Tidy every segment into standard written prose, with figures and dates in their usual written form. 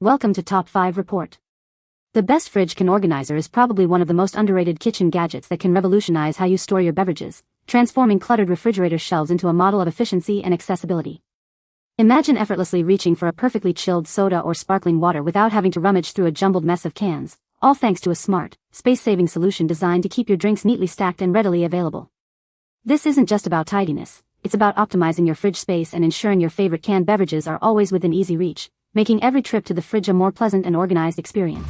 Welcome to Top 5 Report. The best fridge can organizer is probably one of the most underrated kitchen gadgets that can revolutionize how you store your beverages, transforming cluttered refrigerator shelves into a model of efficiency and accessibility. Imagine effortlessly reaching for a perfectly chilled soda or sparkling water without having to rummage through a jumbled mess of cans, all thanks to a smart, space-saving solution designed to keep your drinks neatly stacked and readily available. This isn't just about tidiness, it's about optimizing your fridge space and ensuring your favorite canned beverages are always within easy reach, making every trip to the fridge a more pleasant and organized experience.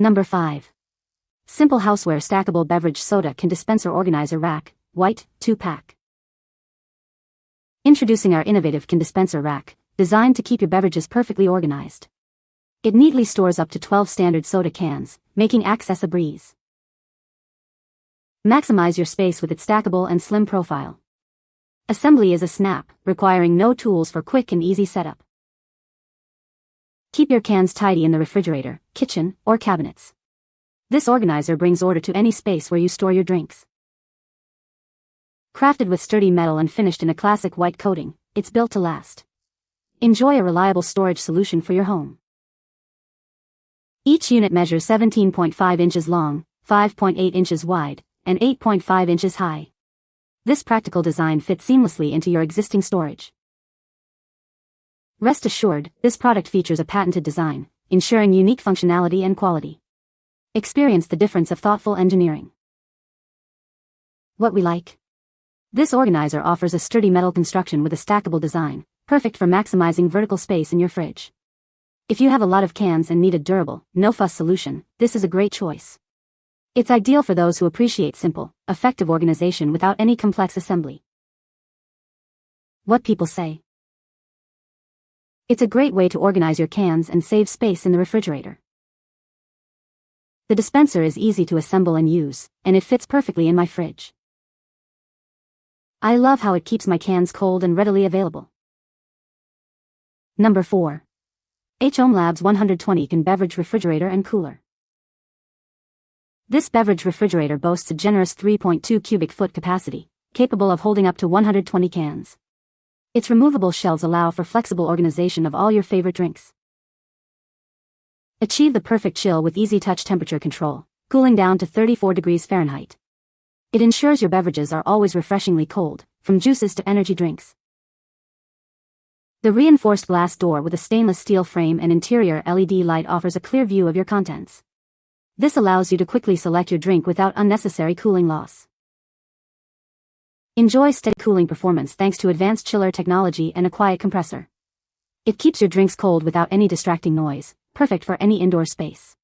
Number 5. Simple Houseware Stackable Beverage Soda Can Dispenser Organizer Rack, White, 2-pack. Introducing our innovative Can Dispenser Rack, designed to keep your beverages perfectly organized. It neatly stores up to 12 standard soda cans, making access a breeze. Maximize your space with its stackable and slim profile. Assembly is a snap, requiring no tools for quick and easy setup. Keep your cans tidy in the refrigerator, kitchen, or cabinets. This organizer brings order to any space where you store your drinks. Crafted with sturdy metal and finished in a classic white coating, it's built to last. Enjoy a reliable storage solution for your home. Each unit measures 17.5 inches long, 5.8 inches wide, and 8.5 inches high. This practical design fits seamlessly into your existing storage. Rest assured, this product features a patented design, ensuring unique functionality and quality. Experience the difference of thoughtful engineering. What we like. This organizer offers a sturdy metal construction with a stackable design, perfect for maximizing vertical space in your fridge. If you have a lot of cans and need a durable, no-fuss solution, this is a great choice. It's ideal for those who appreciate simple, effective organization without any complex assembly. What people say. It's a great way to organize your cans and save space in the refrigerator. The dispenser is easy to assemble and use, and it fits perfectly in my fridge. I love how it keeps my cans cold and readily available. Number 4. hOmeLabs 120 Can Beverage Refrigerator and Cooler. This beverage refrigerator boasts a generous 3.2 cubic foot capacity, capable of holding up to 120 cans. Its removable shelves allow for flexible organization of all your favorite drinks. Achieve the perfect chill with easy touch temperature control, cooling down to 34 degrees Fahrenheit. It ensures your beverages are always refreshingly cold, from juices to energy drinks. The reinforced glass door with a stainless steel frame and interior LED light offers a clear view of your contents. This allows you to quickly select your drink without unnecessary cooling loss. Enjoy steady cooling performance thanks to advanced chiller technology and a quiet compressor. It keeps your drinks cold without any distracting noise, perfect for any indoor space.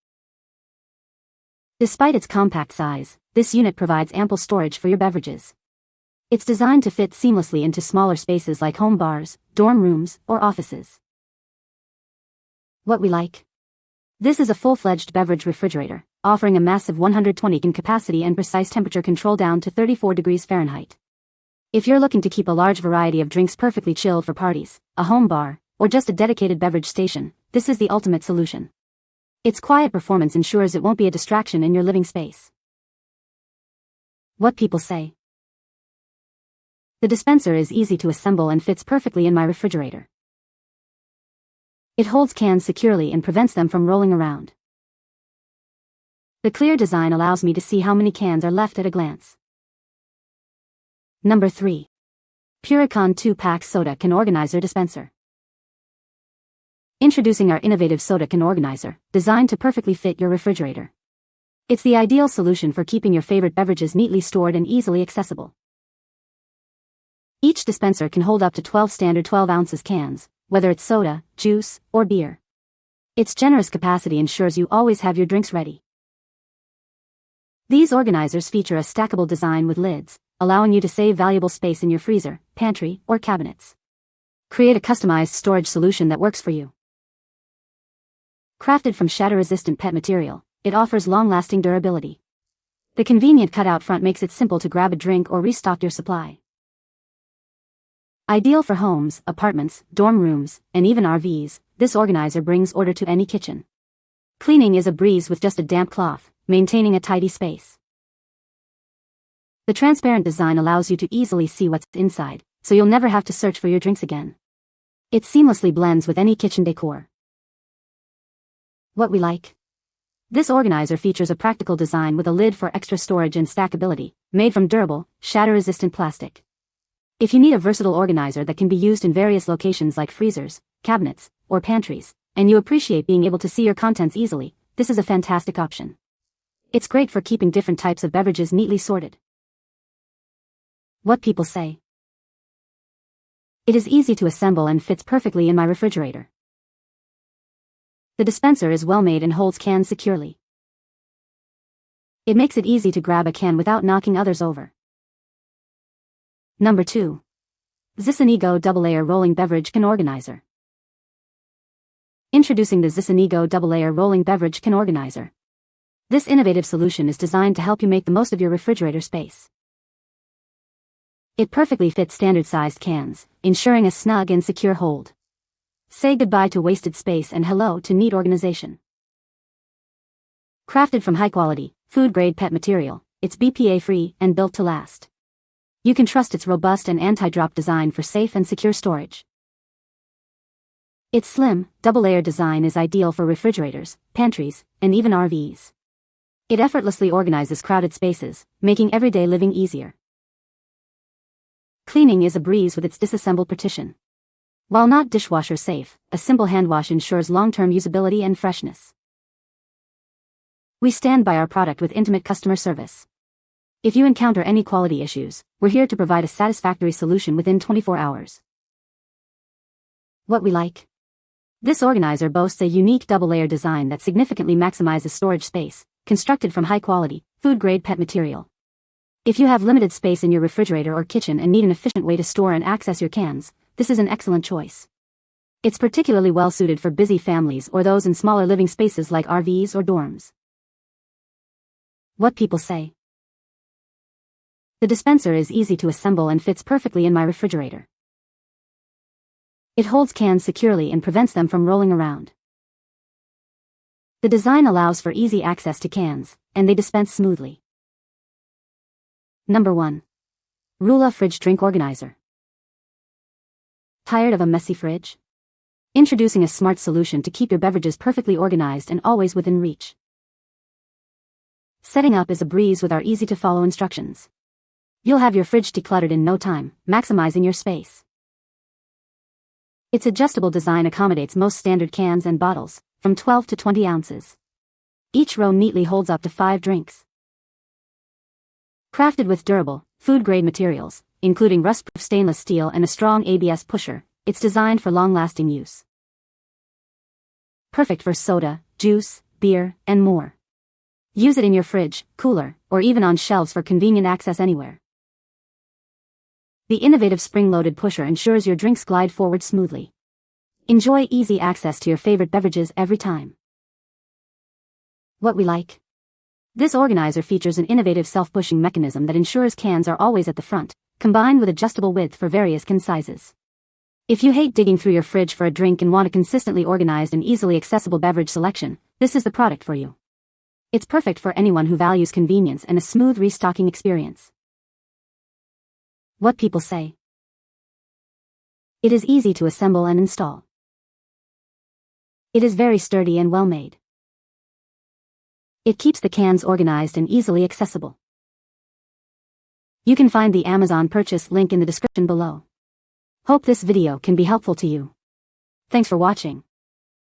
Despite its compact size, this unit provides ample storage for your beverages. It's designed to fit seamlessly into smaller spaces like home bars, dorm rooms, or offices. What we like. This is a full-fledged beverage refrigerator, offering a massive 120 can capacity and precise temperature control down to 34 degrees Fahrenheit. If you're looking to keep a large variety of drinks perfectly chilled for parties, a home bar, or just a dedicated beverage station, this is the ultimate solution. Its quiet performance ensures it won't be a distraction in your living space. What people say. The dispenser is easy to assemble and fits perfectly in my refrigerator. It holds cans securely and prevents them from rolling around. The clear design allows me to see how many cans are left at a glance. Number 3. Puricon 2-pack Soda Can Organizer Dispenser. Introducing our innovative Soda Can Organizer, designed to perfectly fit your refrigerator. It's the ideal solution for keeping your favorite beverages neatly stored and easily accessible. Each dispenser can hold up to 12 standard 12 ounces cans, whether it's soda, juice, or beer. Its generous capacity ensures you always have your drinks ready. These organizers feature a stackable design with lids, allowing you to save valuable space in your freezer, pantry, or cabinets. Create a customized storage solution that works for you. Crafted from shatter-resistant PET material, it offers long-lasting durability. The convenient cutout front makes it simple to grab a drink or restock your supply. Ideal for homes, apartments, dorm rooms, and even RVs, this organizer brings order to any kitchen. Cleaning is a breeze with just a damp cloth, maintaining a tidy space. The transparent design allows you to easily see what's inside, so you'll never have to search for your drinks again. It seamlessly blends with any kitchen decor. What we like. This organizer features a practical design with a lid for extra storage and stackability, made from durable, shatter-resistant plastic. If you need a versatile organizer that can be used in various locations like freezers, cabinets, or pantries, and you appreciate being able to see your contents easily, this is a fantastic option. It's great for keeping different types of beverages neatly sorted. What people say. It is easy to assemble and fits perfectly in my refrigerator. The dispenser is well made and holds cans securely. It makes it easy to grab a can without knocking others over. Number 2. Xicennego Double-Layer Rolling Beverage Can Organizer. Introducing the Xicennego Double-Layer Rolling Beverage Can Organizer. This innovative solution is designed to help you make the most of your refrigerator space. It perfectly fits standard-sized cans, ensuring a snug and secure hold. Say goodbye to wasted space and hello to neat organization. Crafted from high-quality, food-grade PET material, it's BPA-free and built to last. You can trust its robust and anti-drop design for safe and secure storage. Its slim, double-layer design is ideal for refrigerators, pantries, and even RVs. It effortlessly organizes crowded spaces, making everyday living easier. Cleaning is a breeze with its disassembled partition. While not dishwasher safe, a simple hand wash ensures long-term usability and freshness. We stand by our product with intimate customer service. If you encounter any quality issues, we're here to provide a satisfactory solution within 24 hours. What we like. This organizer boasts a unique double-layer design that significantly maximizes storage space, constructed from high-quality, food-grade PET material. If you have limited space in your refrigerator or kitchen and need an efficient way to store and access your cans, this is an excellent choice. It's particularly well-suited for busy families or those in smaller living spaces like RVs or dorms. What people say. The dispenser is easy to assemble and fits perfectly in my refrigerator. It holds cans securely and prevents them from rolling around. The design allows for easy access to cans, and they dispense smoothly. Number 1. RULA Fridge Drink Organizer. Tired of a messy fridge? Introducing a smart solution to keep your beverages perfectly organized and always within reach. Setting up is a breeze with our easy-to-follow instructions. You'll have your fridge decluttered in no time, maximizing your space. Its adjustable design accommodates most standard cans and bottles, from 12 to 20 ounces. Each row neatly holds up to 5 drinks. Crafted with durable, food-grade materials, including rust-proof stainless steel and a strong ABS pusher, it's designed for long-lasting use. Perfect for soda, juice, beer, and more. Use it in your fridge, cooler, or even on shelves for convenient access anywhere. The innovative spring-loaded pusher ensures your drinks glide forward smoothly. Enjoy easy access to your favorite beverages every time. What we like. This organizer features an innovative self-pushing mechanism that ensures cans are always at the front, combined with adjustable width for various can sizes. If you hate digging through your fridge for a drink and want a consistently organized and easily accessible beverage selection, this is the product for you. It's perfect for anyone who values convenience and a smooth restocking experience. What people say. It is easy to assemble and install. It is very sturdy and well made. It keeps the cans organized and easily accessible. You can find the Amazon purchase link in the description below. Hope this video can be helpful to you. Thanks for watching.